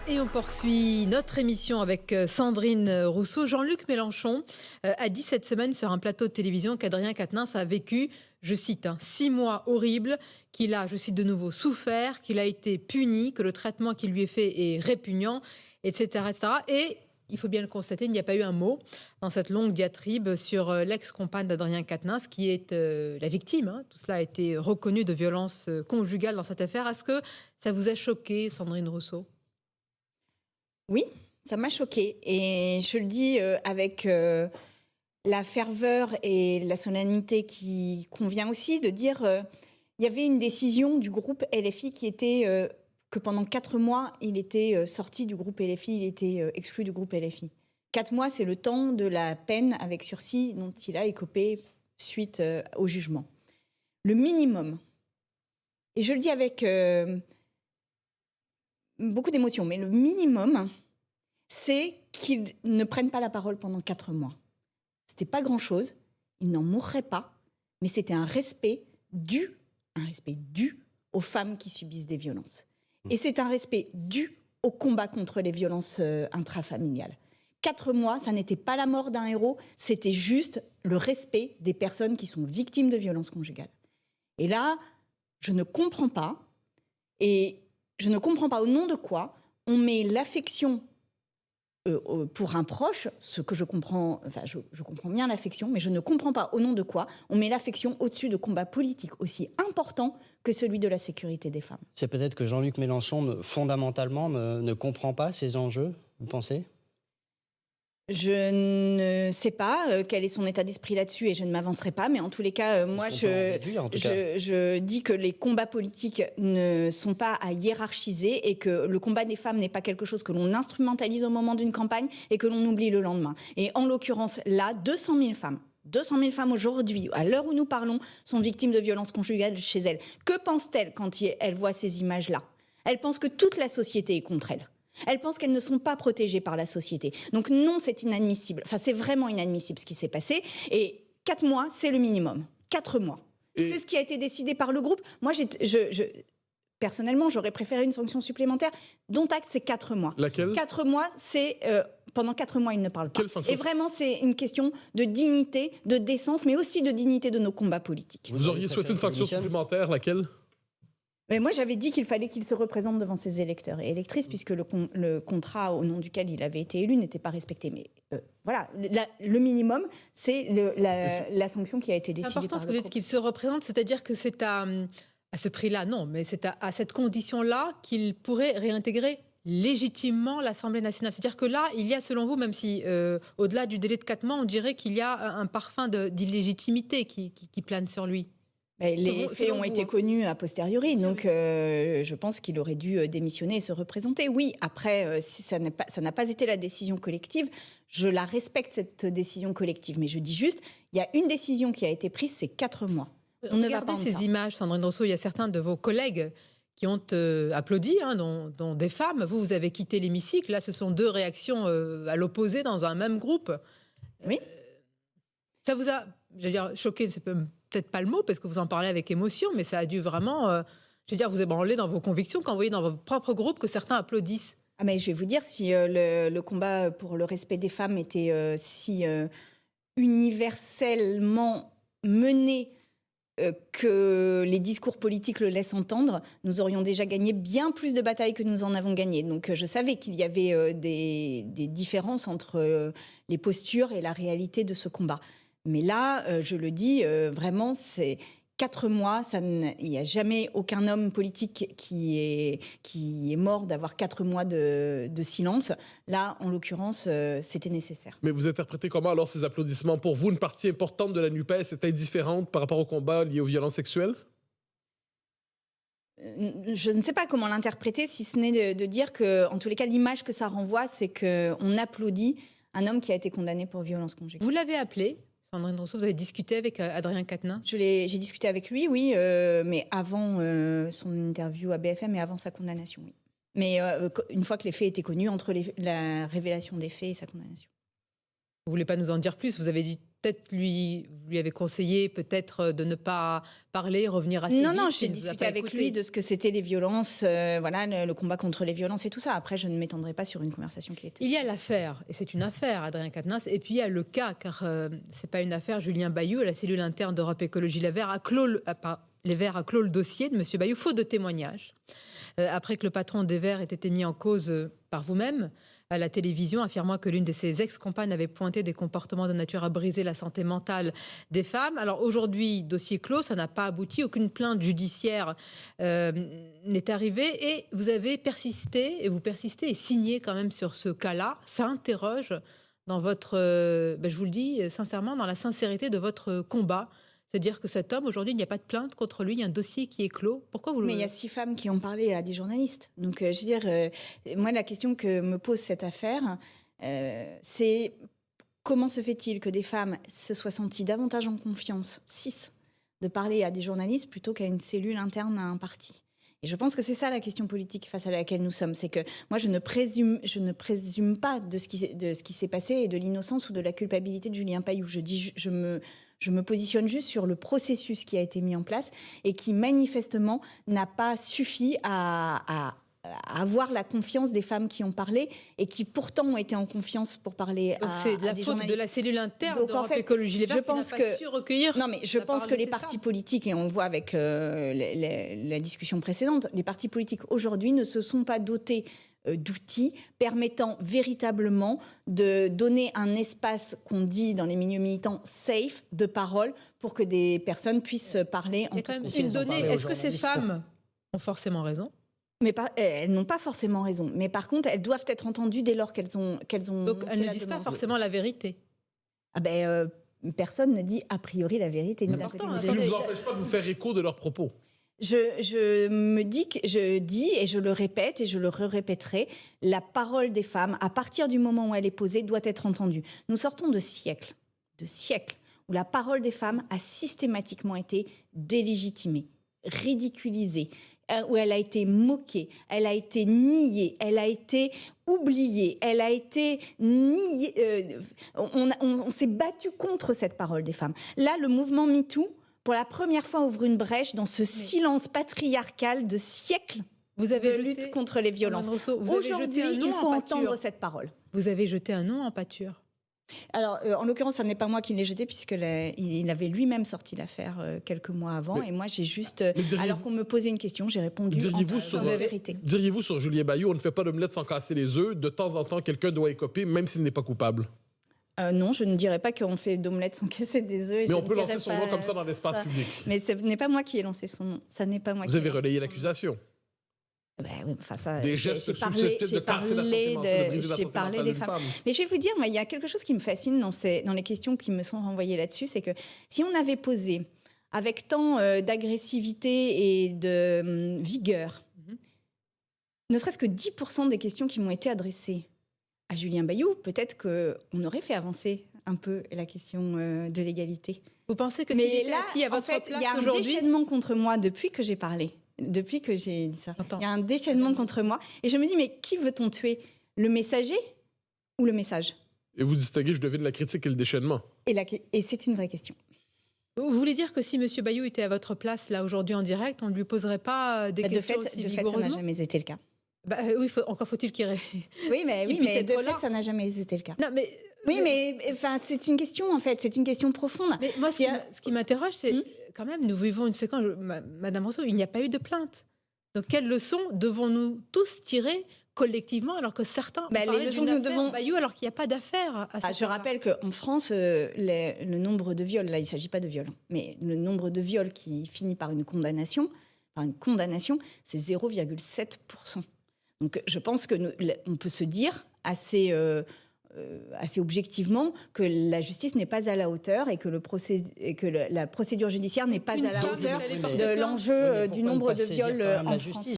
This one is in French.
Et on poursuit notre émission avec Sandrine Rousseau. Jean-Luc Mélenchon a dit cette semaine sur un plateau de télévision qu'Adrien Quatennens a vécu, je cite, 6 mois horribles, qu'il a, je cite de nouveau, souffert, qu'il a été puni, que le traitement qui lui est fait est répugnant, etc. etc. Et il faut bien le constater, il n'y a pas eu un mot dans cette longue diatribe sur l'ex-compagne d'Adrien Quatennens, qui est la victime. Tout cela a été reconnu de violence conjugale dans cette affaire. Est-ce que ça vous a choqué, Sandrine Rousseau ? Oui, ça m'a choquée. Et je le dis avec la ferveur et la solennité qui convient aussi de dire il y avait une décision du groupe LFI qui était que pendant 4 mois, il était sorti du groupe LFI, il était exclu du groupe LFI. 4 mois, c'est le temps de la peine avec sursis dont il a écopé suite au jugement. Le minimum, et je le dis avec beaucoup d'émotion, mais le minimum, c'est qu'ils ne prennent pas la parole pendant 4 mois. C'était pas grand-chose, ils n'en mourraient pas, mais c'était un respect dû aux femmes qui subissent des violences. Et c'est un respect dû au combat contre les violences intrafamiliales. 4 mois, ça n'était pas la mort d'un héros, c'était juste le respect des personnes qui sont victimes de violences conjugales. Et là, je ne comprends pas, et je ne comprends pas au nom de quoi on met l'affection pour un proche, ce que je comprends, enfin je comprends bien l'affection, mais je ne comprends pas au nom de quoi on met l'affection au-dessus de combats politiques aussi importants que celui de la sécurité des femmes. C'est peut-être que Jean-Luc Mélenchon, fondamentalement, ne comprend pas ces enjeux, vous pensez ? Je ne sais pas quel est son état d'esprit là-dessus et je ne m'avancerai pas, mais en tous les cas, moi je dis que les combats politiques ne sont pas à hiérarchiser et que le combat des femmes n'est pas quelque chose que l'on instrumentalise au moment d'une campagne et que l'on oublie le lendemain. Et en l'occurrence, là, 200 000 femmes aujourd'hui, à l'heure où nous parlons, sont victimes de violences conjugales chez elles. Que pense-t-elle quand elle voit ces images-là ? Elle pense que toute la société est contre elle. Elles pensent qu'elles ne sont pas protégées par la société. Donc non, c'est inadmissible. Enfin, c'est vraiment inadmissible ce qui s'est passé. Et 4 mois, c'est le minimum. 4 mois. C'est ce qui a été décidé par le groupe. Moi, personnellement, j'aurais préféré une sanction supplémentaire. Dont acte, c'est 4 mois. Laquelle ? 4 mois, c'est... pendant 4 mois, ils ne parlent pas. Quelle sanction ? Et vraiment, c'est une question de dignité, de décence, mais aussi de dignité de nos combats politiques. Vous auriez souhaité une sanction supplémentaire, laquelle ? Mais moi, j'avais dit qu'il fallait qu'il se représente devant ses électeurs et électrices, puisque le contrat au nom duquel il avait été élu n'était pas respecté. Mais voilà, le minimum, c'est la sanction qui a été décidée par le groupe. C'est important ce que vous dites, qu'il se représente, c'est-à-dire que c'est à ce prix-là, non, mais c'est à cette condition-là qu'il pourrait réintégrer légitimement l'Assemblée nationale. C'est-à-dire que là, il y a, selon vous, même si au-delà du délai de 4 mois, on dirait qu'il y a un parfum d'illégitimité qui plane sur lui. Les faits ont été connus a posteriori, donc je pense qu'il aurait dû démissionner et se représenter. Oui, après, si ça n'a pas été la décision collective, je la respecte, cette décision collective. Mais je dis juste, il y a une décision qui a été prise, c'est 4 mois. On ne va pas en ces images, Sandrine Rousseau, il y a certains de vos collègues qui ont applaudi, dont des femmes. Vous avez quitté l'hémicycle. Là, ce sont 2 réactions à l'opposé dans un même groupe. Oui. Ça vous a, choqué, c'est peut-être pas le mot, parce que vous en parlez avec émotion, mais ça a dû vraiment, vous ébranler dans vos convictions quand vous voyez dans votre propre groupe que certains applaudissent. Ah mais je vais vous dire, si le combat pour le respect des femmes était si universellement mené que les discours politiques le laissent entendre, nous aurions déjà gagné bien plus de batailles que nous en avons gagné. Donc je savais qu'il y avait des différences entre les postures et la réalité de ce combat. Mais là, je le dis, vraiment, c'est 4 mois. Il n'y a jamais aucun homme politique qui est mort d'avoir 4 mois de silence. Là, en l'occurrence, c'était nécessaire. Mais vous interprétez comment alors ces applaudissements ? Pour vous, une partie importante de la NUPES est indifférente par rapport au combat lié aux violences sexuelles ? Je ne sais pas comment l'interpréter, si ce n'est de dire que, en tous les cas, l'image que ça renvoie, c'est qu'on applaudit un homme qui a été condamné pour violence conjugale. Vous l'avez appelé, Sandrine Rousseau, vous avez discuté avec Adrien Quatennens ? J'ai discuté avec lui, oui, mais avant son interview à BFM et avant sa condamnation, oui. Mais une fois que les faits étaient connus, entre la révélation des faits et sa condamnation. Vous ne voulez pas nous en dire plus ? Vous avez dit peut-être vous lui avez conseillé peut-être de ne pas parler, revenir assez vite. Non, j'ai il ne vous a discuté pas avec écouté. lui de ce que c'était les violences, le combat contre les violences et tout ça. Après, je ne m'étendrai pas sur une conversation qui était... Il y a l'affaire, et c'est une affaire, Adrien Quatennens, et puis il y a le cas, car c'est pas une affaire, Julien Bayou, la cellule interne d'Europe Écologie Les Verts a clos le dossier de M. Bayou, faute de témoignages. Après que le patron des Verts ait été mis en cause par vous-même à la télévision, affirmant que l'une de ses ex-compagnes avait pointé des comportements de nature à briser la santé mentale des femmes. Alors aujourd'hui, dossier clos, ça n'a pas abouti, aucune plainte judiciaire n'est arrivée, et vous avez persisté, et vous persistez et signez quand même sur ce cas-là. Ça interroge dans votre, je vous le dis sincèrement, dans la sincérité de votre combat. C'est-à-dire que cet homme, aujourd'hui, il n'y a pas de plainte contre lui, il y a un dossier qui est clos. Pourquoi vous le... Mais il y a 6 femmes qui ont parlé à des journalistes. Donc, je veux dire, moi, la question que me pose cette affaire, c'est comment se fait-il que des femmes se soient senties davantage en confiance, 6, de parler à des journalistes plutôt qu'à une cellule interne à un parti? Et je pense que c'est ça la question politique face à laquelle nous sommes. C'est que moi, je ne présume pas de ce qui s'est passé et de l'innocence ou de la culpabilité de Julien Bayou. Je me positionne juste sur le processus qui a été mis en place et qui manifestement n'a pas suffi à avoir la confiance des femmes qui ont parlé et qui pourtant ont été en confiance pour parler Donc à c'est la des faute journalistes. de la cellule interne Donc, d'Europe en fait, Écologie Les Verts je qui n'a pense pas que- su recueillir. Non, mais je la pense parole que de les ces partis femmes. politiques, et on le voit avec la discussion précédente, les partis politiques aujourd'hui ne se sont pas dotés d'outils permettant véritablement de donner un espace qu'on dit dans les milieux militants safe de parole pour que des personnes puissent parler Il en y a quand toute même Si une elles en donnée. parlaient aux Est-ce que ces journalistes, femmes ont forcément raison? Mais elles n'ont pas forcément raison. Mais par contre, elles doivent être entendues dès lors qu'elles ont Donc fait elles ne la disent pas demande. forcément la vérité. Ah ben, personne ne dit a priori la vérité. Ni d'un Important, côté, ni hein, de Ce qui ne l'autre. vous empêche pas de vous faire écho de leurs propos. Je dis et je le répète et je le répéterai, la parole des femmes, à partir du moment où elle est posée, doit être entendue. Nous sortons de siècles, où la parole des femmes a systématiquement été délégitimée, ridiculisée, où elle a été moquée, elle a été niée, elle a été oubliée, elle a été niée. On s'est battu contre cette parole des femmes. Là, le mouvement MeToo, pour la première fois, ouvre une brèche dans ce silence patriarcal de siècles Vous de avez lutte contre les violences. Sandrine Rousseau, vous avez jeté Aujourd'hui, un nom il faut en pâture. entendre cette parole. Vous avez jeté un nom en pâture. Alors, en l'occurrence, ce n'est pas moi qui l'ai jeté, puisqu'il avait lui-même sorti l'affaire quelques mois avant. Mais- et moi, j'ai juste, diriez-vous- alors qu'on me posait une question, j'ai répondu en Diriez-vous toute sur- vérité. Diriez-vous sur Julien Bayou, on ne fait pas d'omelette sans casser les œufs. De temps en temps, quelqu'un doit écoper, même s'il n'est pas coupable. Non, je ne dirais pas qu'on fait d'omelette sans casser des œufs. et Mais je on ne peut dirais lancer son pas nom comme ça dans l'espace ça. public. Mais ce n'est pas moi qui ai lancé son nom. Ça n'est pas moi Vous qui ai avez lancé relayé son nom. l'accusation. Ben oui, enfin, ça, Des j'ai gestes parlé- susceptibles de j'ai casser la parlé santé mentale, de briser la j'ai santé parlé mentale des d'une femmes. femme. Mais je vais vous dire, moi, il y a quelque chose qui me fascine dans les questions qui me sont renvoyées là-dessus, c'est que si on avait posé avec tant d'agressivité et de vigueur, ne serait-ce que 10% des questions qui m'ont été adressées à Julien Bayou, peut-être qu'on aurait fait avancer un peu la question de l'égalité. Vous pensez que Mais s'il était là, assis à en votre fait, place il y a un aujourd'hui, déchaînement contre moi depuis que j'ai parlé, depuis que j'ai dit ça. J'entends. Il y a un déchaînement contre moi. Et je me dis, mais qui veut-on tuer? Le messager ou le message? Et vous distinguez, je devine, la critique et le déchaînement. Et c'est une vraie question. vous voulez dire que si M. Bayou était à votre place là aujourd'hui en direct, on ne lui poserait pas des De questions fait, aussi ça n'a vigoureusement? jamais été le cas. Oui, encore faut-il qu'il Oui, mais, puisse être de là. fait, ça n'a jamais été le cas. Non, mais Oui, mais enfin, c'est une question, en fait. C'est une question profonde. Mais moi, ce qui m'interroge, c'est quand même, nous vivons une séquence, Madame Rousseau, il n'y a pas eu de plainte. Donc, quelles leçons devons-nous tous tirer collectivement, alors que certains Bah, ont parlé les leçons d'une que nous affaire devons- Bayou, alors qu'il n'y a pas d'affaire à Je rappelle qu'en France, le nombre de viols, là, il ne s'agit pas de viols, mais le nombre de viols qui finit par une condamnation, c'est 0,7%. Donc, je pense qu'on peut se dire assez objectivement que la justice n'est pas à la hauteur et que, la procédure judiciaire n'est pas Une à la femme hauteur qui allait Oui, porter mais- de plainte. l'enjeu Oui, mais du pourquoi ne nombre pas de saisir viols quand même en la France. justice?